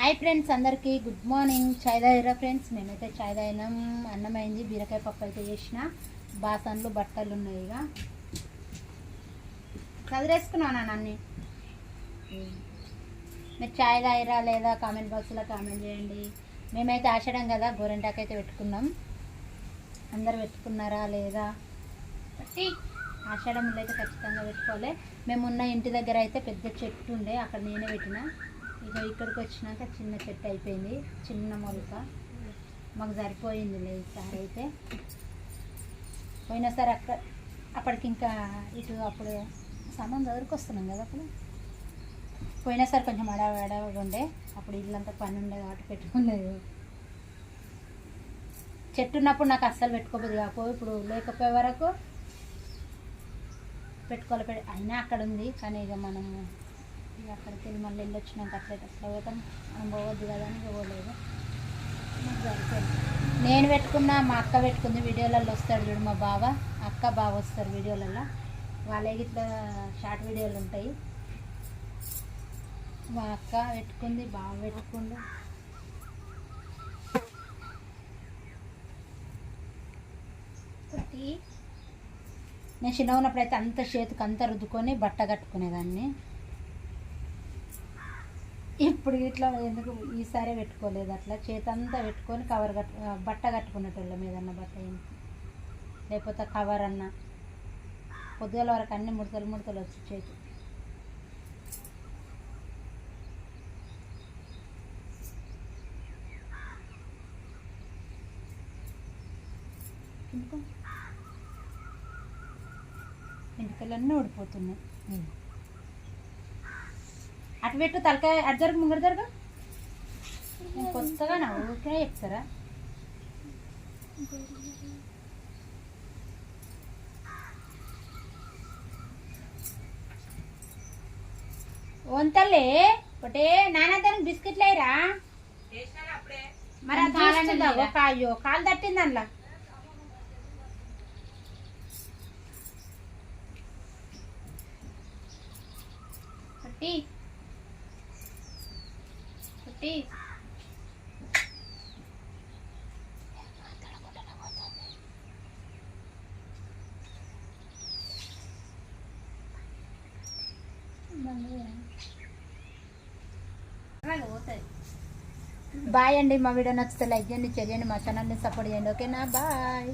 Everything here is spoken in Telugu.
హాయ్ ఫ్రెండ్స్, అందరికీ గుడ్ మార్నింగ్. చాయ్ తాగిరా ఫ్రెండ్స్? మేమైతే చాయ్ తాగినాం. అన్నం అయింది, బీరకాయ పప్పు అయితే చేసిన, బాసన్లు బట్టలు ఉన్నాయి. ఇక చదివేసుకున్నాను అన్నీ. మీరు చాయ్ తాగిరా లేదా కామెంట్ బాక్స్లో కామెంట్ చేయండి. మేమైతే ఆషాఢం కదా, గోరెంటాకు అయితే పెట్టుకున్నాం. అందరు పెట్టుకున్నారా లేదా? బట్టి ఆషాఢంలో అయితే ఖచ్చితంగా పెట్టుకోవాలి. మేమున్న ఇంటి దగ్గర అయితే పెద్ద చెట్టు ఉండే, అక్కడ నేనే పెట్టిన. ఇక ఇక్కడికి వచ్చినాక చిన్న చెట్టు అయిపోయింది, చిన్న మొలక మాకు సరిపోయింది. లేదు ఈసారి అయితే పోయినసారి అప్పటికి ఇంకా ఇటు అప్పుడు సామాన్ దగ్గరికి వస్తున్నాం కదా. అప్పుడు పోయినసారి కొంచెం అడవిగా ఉండే, అప్పుడు ఇల్లంతా పని ఉండే కాబట్టి పెట్టుకోలేదు. చెట్టు ఉన్నప్పుడు నాకు అస్సలు పెట్టుకోబోదు కాకపోతే, ఇప్పుడు లేకపోయే వరకు పెట్టుకోవాలి. అయినా అక్కడ ఉంది, కానీ ఇక మనము ఇక అక్కడికి వెళ్ళి మళ్ళీ వెళ్ళొచ్చినాక అట్లా పోతాం. మనం పోవద్దు కదా అని పోలేదు. నేను పెట్టుకున్నా, మా అక్క పెట్టుకుంది. వీడియోలలో వస్తాడు చూడు మా బావ, అక్క బావ వస్తారు వీడియోలలో. వాళ్ళకి ఇట్లా షార్ట్ వీడియోలు ఉంటాయి. మా అక్క పెట్టుకుంది, బావ పెట్టుకుంది. నేను చిన్న ఉన్నప్పుడైతే అంత చేతికి అంతా రుద్దుకొని బట్ట కట్టుకునేదాన్ని. ఇప్పుడు ఇట్లా ఎందుకు ఈసారి పెట్టుకోలేదు. అట్లా చేతంతా పెట్టుకొని కవర్ బట్ట కట్టుకునేటోళ్ళం, ఏదన్నా బట్ట లేకపోతే కవర్ అన్న. పొద్దుగల వరకు అన్ని ముడతలు వచ్చి చేతి. ఇంటికలన్నీ ఊడిపోతున్నాయి. అటు పెట్టు, తలకాయ అటు జరుగు, ముంగడు జరుగు. కొత్తగా నా ఊరికే చెప్తారా? వంతలే ఒకటే నాన్న దానికి బిస్కెట్లు అయ్యరా? మరి ఒక అయ్యో కాలు తట్టింది అందులో. పట్టి పట్టి బాయ్ అండి. మా వీడియో నచ్చితే లైక్ చేయండి, షేర్ చేయండి, మా ఛానల్ని సపోర్ట్ చేయండి. ఓకేనా? బాయ్.